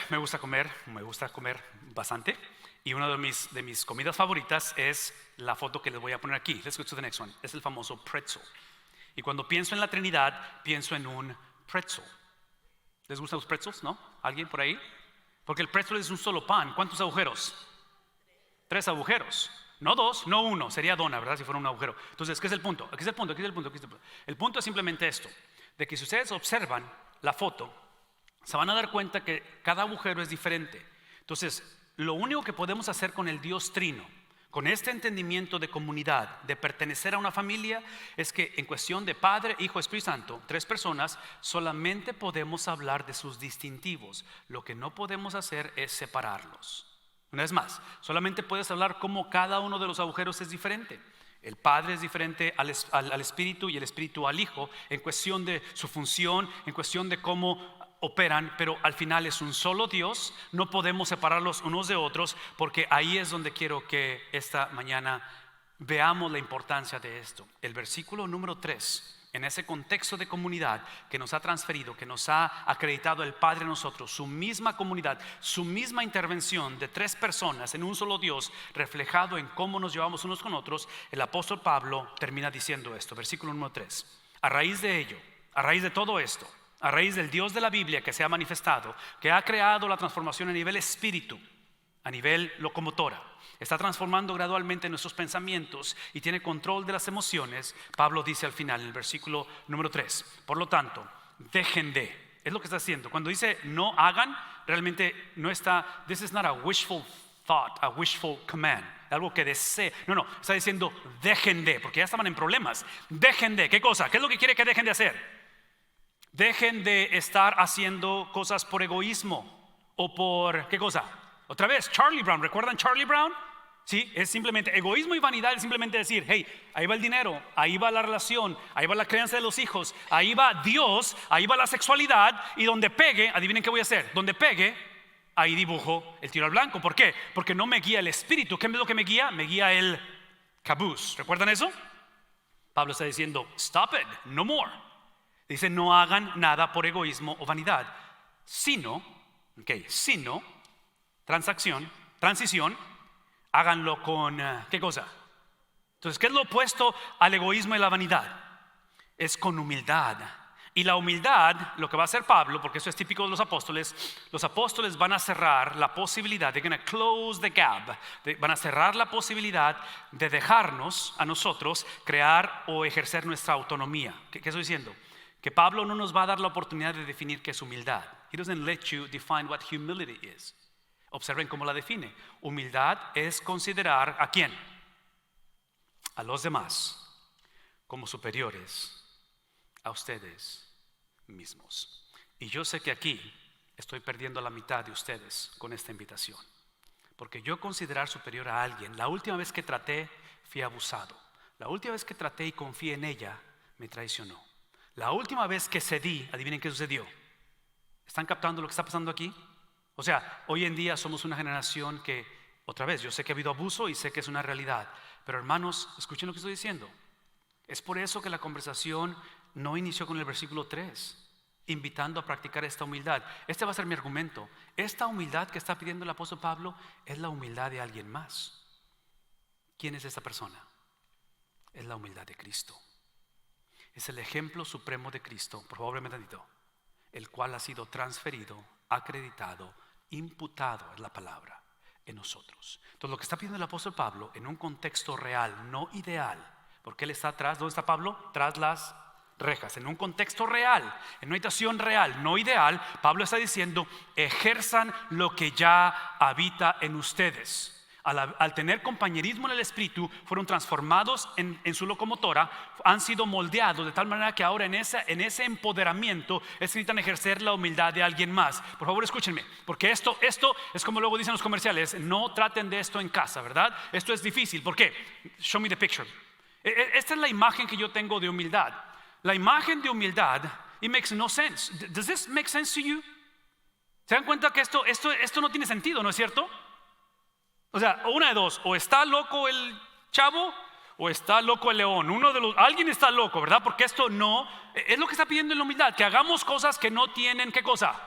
bastante. Y una de mis comidas favoritas es la foto que les voy a poner aquí. Let's go to the next one. Es el famoso pretzel. Y cuando pienso en la Trinidad, pienso en un pretzel. ¿Les gustan los pretzels? ¿No? ¿Alguien por ahí? Porque el pretzel es un solo pan. ¿Cuántos agujeros? 3 agujeros. No 2, no 1. Sería dona, ¿verdad? Si fuera un agujero. Entonces, ¿qué es el punto? Aquí es el punto. El punto es simplemente esto. De que si ustedes observan la foto, se van a dar cuenta que cada agujero es diferente. Entonces, lo único que podemos hacer con el Dios Trino, con este entendimiento de comunidad, de pertenecer a una familia, es que en cuestión de Padre, Hijo, Espíritu Santo, 3 personas, solamente podemos hablar de sus distintivos. Lo que no podemos hacer es separarlos. Una vez más, solamente puedes hablar cómo cada uno de los agujeros es diferente. El Padre es diferente al Espíritu y el Espíritu al Hijo en cuestión de su función, en cuestión de cómo operan, pero al final es un solo Dios. No podemos separarlos unos de otros, porque ahí es donde quiero que esta mañana veamos la importancia de esto. El versículo número 3, en ese contexto de comunidad que nos ha transferido, que nos ha acreditado el Padre a nosotros, su misma comunidad, su misma intervención de 3 personas en un solo Dios, reflejado en cómo nos llevamos unos con otros. El apóstol Pablo termina diciendo esto, versículo número 3. A raíz de ello, a raíz de todo esto, a raíz del Dios de la Biblia que se ha manifestado, que ha creado la transformación a nivel espíritu, a nivel locomotora, está transformando gradualmente nuestros pensamientos y tiene control de las emociones. Pablo dice al final, en el versículo número 3, por lo tanto, dejen de, es lo que está haciendo. Cuando dice no hagan, realmente no está, this is not a wishful thought, a wishful command, algo que desee. No, está diciendo dejen de, porque ya estaban en problemas. Dejen de, ¿qué cosa? ¿Qué es lo que quiere que dejen de hacer? Dejen de estar haciendo cosas por egoísmo o por, ¿qué cosa? Otra vez, Charlie Brown. ¿Recuerdan Charlie Brown? ¿Sí? Es simplemente egoísmo y vanidad, es simplemente decir, hey, ahí va el dinero, ahí va la relación, ahí va la crianza de los hijos, ahí va Dios, ahí va la sexualidad, y donde pegue, adivinen qué voy a hacer, donde pegue, ahí dibujo el tiro al blanco. ¿Por qué? Porque no me guía el espíritu. ¿Qué es lo que me guía? Me guía el cabuz. ¿Recuerdan eso? Pablo está diciendo, stop it, no more. Dice, no hagan nada por egoísmo o vanidad, sino, transición, háganlo con, ¿qué cosa? Entonces, ¿qué es lo opuesto al egoísmo y la vanidad? Es con humildad. Y la humildad, lo que va a hacer Pablo, porque eso es típico de los apóstoles van a cerrar la posibilidad, they're going to close the gap, van a cerrar la posibilidad de dejarnos a nosotros crear o ejercer nuestra autonomía. ¿Qué estoy diciendo? Que Pablo no nos va a dar la oportunidad de definir qué es humildad. He doesn't let you define what humility is. Observen cómo la define. Humildad es considerar ¿a quién? A los demás como superiores a ustedes mismos. Y yo sé que aquí estoy perdiendo la mitad de ustedes con esta invitación, porque yo considerar superior a alguien, la última vez que traté fui abusado, la última vez que traté y confié en ella me traicionó, la última vez que cedí, adivinen qué sucedió. ¿Están captando lo que está pasando aquí? O sea, hoy en día somos una generación que, otra vez, yo sé que ha habido abuso y sé que es una realidad, pero hermanos, escuchen lo que estoy diciendo. Es por eso que la conversación no inició con el versículo 3, invitando a practicar esta humildad. Este va a ser mi argumento. Esta humildad que está pidiendo el apóstol Pablo es la humildad de alguien más. ¿Quién es esta persona? Es la humildad de Cristo. Es el ejemplo supremo de Cristo, por favor, me tantito, el cual ha sido transferido, acreditado, imputado, es la palabra, en nosotros. Entonces, lo que está pidiendo el apóstol Pablo en un contexto real, no ideal, porque él está atrás. ¿Dónde está Pablo? Tras las rejas, en un contexto real, en una situación real, no ideal. Pablo está diciendo, ejerzan lo que ya habita en ustedes. Al tener compañerismo en el espíritu, fueron transformados en su locomotora, han sido moldeados de tal manera que ahora en ese empoderamiento necesitan ejercer la humildad de alguien más. Por favor, escúchenme, porque esto es como luego dicen los comerciales, no traten de esto en casa, ¿verdad? Esto es difícil. ¿Por qué? Show me the picture. Esta es la imagen que yo tengo de humildad. La imagen de humildad, it makes no sense. Does this make sense to you? ¿Se dan cuenta que esto no tiene sentido, no es cierto? O sea, una de dos, o está loco el chavo o está loco el león. Alguien está loco, ¿verdad? Porque esto no es lo que está pidiendo en la humildad, que hagamos cosas que no tienen, ¿qué cosa?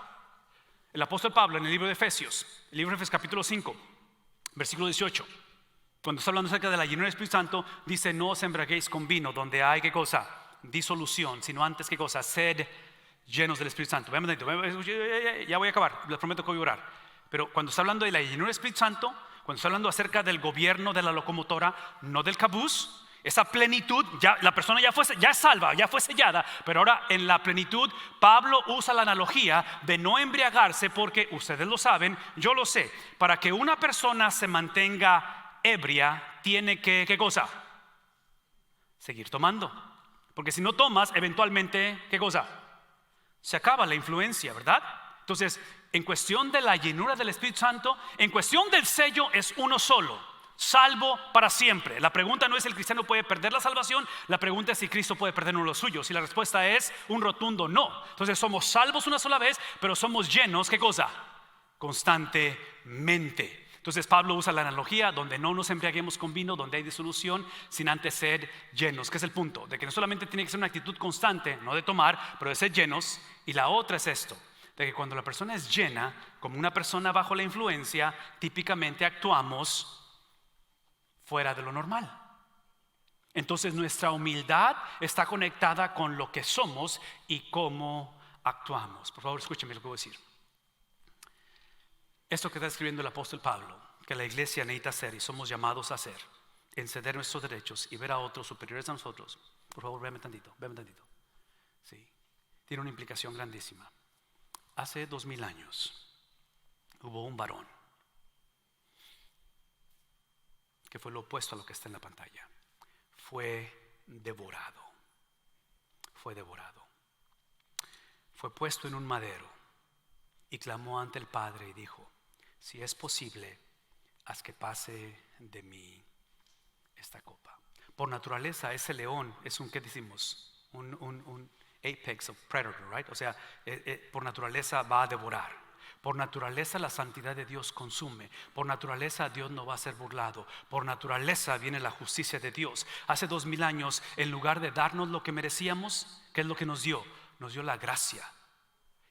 El apóstol Pablo en el libro de Efesios, el libro de Efesios capítulo 5, versículo 18. Cuando está hablando acerca de la llenura del Espíritu Santo, dice, no os embriaguéis con vino, donde hay, ¿qué cosa? Disolución, sino antes, ¿qué cosa? Sed llenos del Espíritu Santo. Ya voy a acabar, les prometo que voy a orar. Pero cuando está hablando de la llenura del Espíritu Santo, cuando está hablando acerca del gobierno de la locomotora, no del cabuz, esa plenitud, ya la persona ya es salva, ya fue sellada, pero ahora en la plenitud Pablo usa la analogía de no embriagarse, porque ustedes lo saben, yo lo sé, para que una persona se mantenga ebria, tiene que, ¿qué cosa? Seguir tomando, porque si no tomas, eventualmente, ¿qué cosa? Se acaba la influencia, ¿verdad? Entonces, en cuestión de la llenura del Espíritu Santo, en cuestión del sello, es uno solo, salvo para siempre. La pregunta no es si el cristiano puede perder la salvación, la pregunta es si Cristo puede perder uno de los suyos, y la respuesta es un rotundo no. Entonces somos salvos una sola vez, pero somos llenos, ¿qué cosa? Constantemente. Entonces Pablo usa la analogía donde no nos embriaguemos con vino, donde hay disolución, sin antes ser llenos. ¿Qué es el punto? De que no solamente tiene que ser una actitud constante, no de tomar, pero de ser llenos. Y la otra es esto, de que cuando la persona es llena, como una persona bajo la influencia, típicamente actuamos fuera de lo normal. Entonces nuestra humildad está conectada con lo que somos y cómo actuamos. Por favor, escúcheme lo que voy a decir. Esto que está escribiendo el apóstol Pablo, que la iglesia necesita hacer y somos llamados a hacer, en ceder nuestros derechos y ver a otros superiores a nosotros. Por favor, véame tantito. Sí, tiene una implicación grandísima. Hace 2000 años hubo un varón que fue lo opuesto a lo que está en la pantalla. Fue devorado. Fue puesto en un madero y clamó ante el Padre y dijo: si es posible, haz que pase de mí esta copa. Por naturaleza ese león es un, ¿qué decimos? Un apex of predator, right? O sea, por naturaleza va a devorar. Por naturaleza la santidad de Dios consume. Por naturaleza Dios no va a ser burlado. Por naturaleza viene la justicia de Dios. Hace 2000 años, en lugar de darnos lo que merecíamos, ¿qué es lo que nos dio? Nos dio la gracia.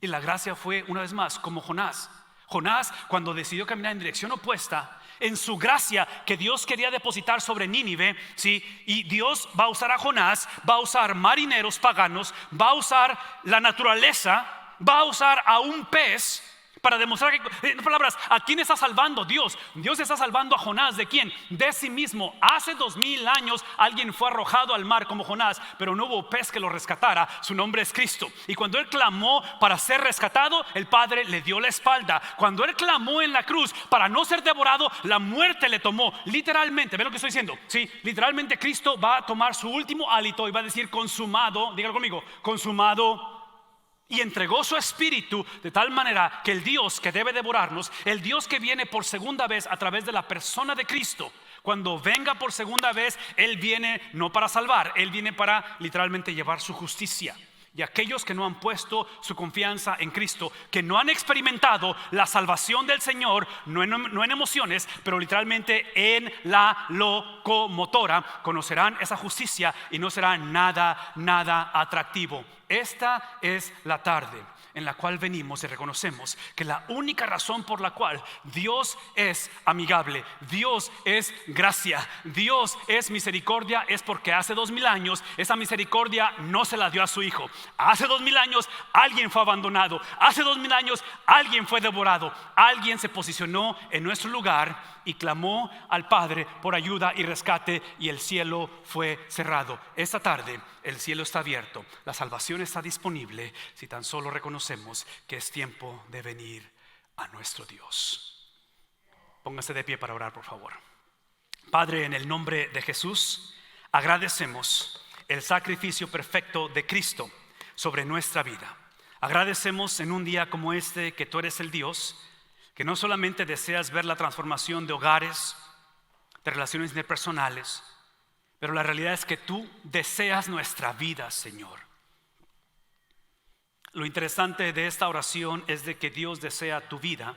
Y la gracia fue, una vez más, como Jonás. Jonás, cuando decidió caminar en dirección opuesta, en su gracia que Dios quería depositar sobre Nínive, ¿sí? Y Dios va a usar a Jonás, va a usar marineros paganos, va a usar la naturaleza, va a usar a un pez para demostrar que, en palabras, ¿a quién está salvando Dios? Dios está salvando a Jonás. ¿De quién? De sí mismo. Hace 2000 años alguien fue arrojado al mar como Jonás, pero no hubo pez que lo rescatara. Su nombre es Cristo. Y cuando él clamó para ser rescatado, el Padre le dio la espalda. Cuando él clamó en la cruz para no ser devorado, la muerte le tomó. Literalmente, ¿ven lo que estoy diciendo? Sí, literalmente Cristo va a tomar su último hálito y va a decir consumado. Dígalo conmigo, consumado. Y entregó su espíritu de tal manera que el Dios que debe devorarnos, el Dios que viene por segunda vez a través de la persona de Cristo, cuando venga por segunda vez, Él viene no para salvar, Él viene para literalmente llevar su justicia. Y aquellos que no han puesto su confianza en Cristo, que no han experimentado la salvación del Señor, no en emociones, pero literalmente en la locomotora, conocerán esa justicia y no será nada atractivo. Esta es la tarde en la cual venimos y reconocemos que la única razón por la cual Dios es amigable, Dios es gracia, Dios es misericordia, es porque hace 2000 años esa misericordia no se la dio a su Hijo. Hace 2000 años alguien fue abandonado, hace 2000 años alguien fue devorado, alguien se posicionó en nuestro lugar y clamó al Padre por ayuda y rescate, y el cielo fue cerrado. Esta tarde el cielo está abierto, la salvación está disponible si tan solo reconocemos que es tiempo de venir a nuestro Dios. Póngase de pie para orar, por favor. Padre, en el nombre de Jesús, agradecemos el sacrificio perfecto de Cristo sobre nuestra vida. Agradecemos en un día como este que tú eres el Dios que no solamente deseas ver la transformación de hogares, de relaciones interpersonales, pero la realidad es que tú deseas nuestra vida, Señor. Lo interesante de esta oración es de que Dios desea tu vida,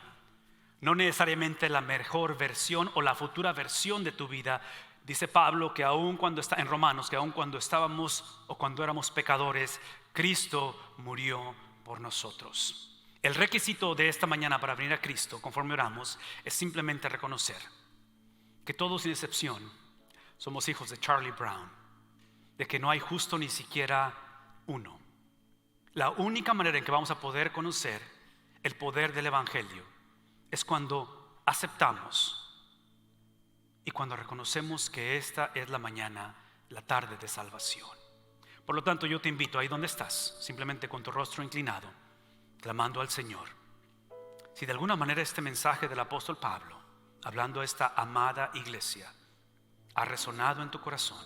no necesariamente la mejor versión o la futura versión de tu vida. Dice Pablo que aun cuando está en Romanos, que aun cuando estábamos o cuando éramos pecadores, Cristo murió por nosotros. El requisito de esta mañana para venir a Cristo, conforme oramos, es simplemente reconocer que todos sin excepción somos hijos de Charlie Brown, de que no hay justo ni siquiera uno. La única manera en que vamos a poder conocer el poder del Evangelio es cuando aceptamos y cuando reconocemos que esta es la mañana, la tarde de salvación. Por lo tanto, yo te invito ahí donde estás, simplemente con tu rostro inclinado, clamando al Señor. Si de alguna manera este mensaje del apóstol Pablo, hablando a esta amada iglesia, ha resonado en tu corazón,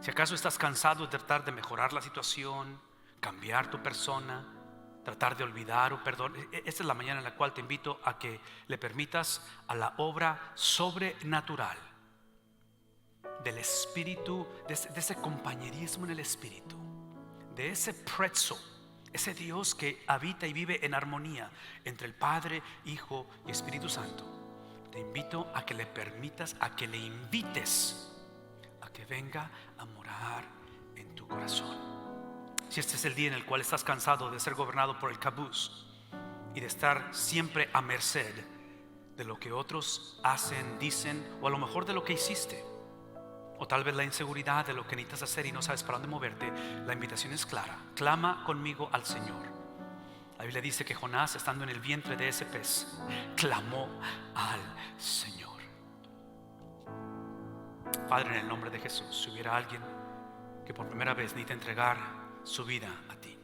si acaso estás cansado de tratar de mejorar la situación, cambiar tu persona, tratar de olvidar o perdonar, esta es la mañana en la cual te invito a que le permitas a la obra sobrenatural del Espíritu, de ese compañerismo en el Espíritu, de ese pretzel, ese Dios que habita y vive en armonía entre el Padre, Hijo y Espíritu Santo. Te invito a que le permitas, a que le invites a que venga a morar en tu corazón. Si este es el día en el cual estás cansado de ser gobernado por el cabuz y de estar siempre a merced de lo que otros hacen, dicen, o a lo mejor de lo que hiciste, o tal vez la inseguridad de lo que necesitas hacer y no sabes para dónde moverte, la invitación es clara: clama conmigo al Señor. La Biblia dice que Jonás, estando en el vientre de ese pez, clamó al Señor. Padre, en el nombre de Jesús, si hubiera alguien que por primera vez necesita entregar su vida a ti,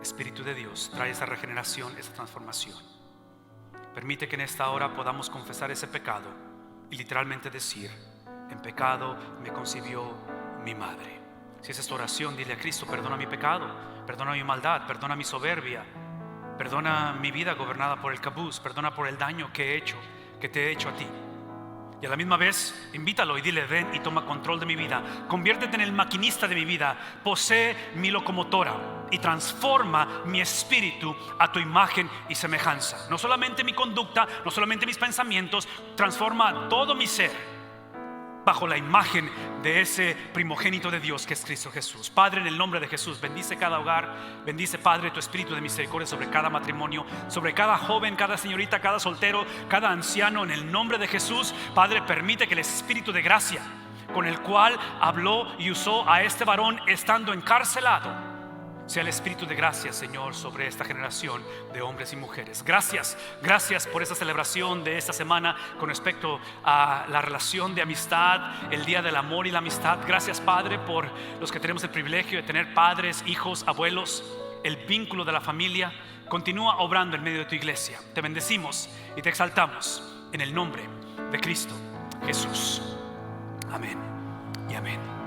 Espíritu de Dios, trae esa regeneración, esa transformación. Permite que en esta hora podamos confesar ese pecado y literalmente decir: en pecado me concibió mi madre. Si esa es tu oración, dile a Cristo: perdona mi pecado, perdona mi maldad, perdona mi soberbia, perdona mi vida gobernada por el cabuz, perdona por el daño que he hecho, que te he hecho a ti. Y a la misma vez, invítalo y dile: ven y toma control de mi vida. Conviértete en el maquinista de mi vida. Posee mi locomotora y transforma mi espíritu a tu imagen y semejanza. No solamente mi conducta, no solamente mis pensamientos, transforma todo mi ser bajo la imagen de ese primogénito de Dios que es Cristo Jesús. Padre, en el nombre de Jesús, bendice cada hogar. Bendice, Padre, tu espíritu de misericordia sobre cada matrimonio, sobre cada joven, cada señorita, cada soltero, cada anciano. En el nombre de Jesús, Padre, permite que el espíritu de gracia con el cual habló y usó a este varón estando encarcelado sea el espíritu de gracia, Señor, sobre esta generación de hombres y mujeres. Gracias por esta celebración de esta semana con respecto a la relación de amistad, el día del amor y la amistad. Gracias, Padre, por los que tenemos el privilegio de tener padres, hijos, abuelos, el vínculo de la familia. Continúa obrando en medio de tu iglesia. Te bendecimos y te exaltamos en el nombre de Cristo Jesús. Amén y amén.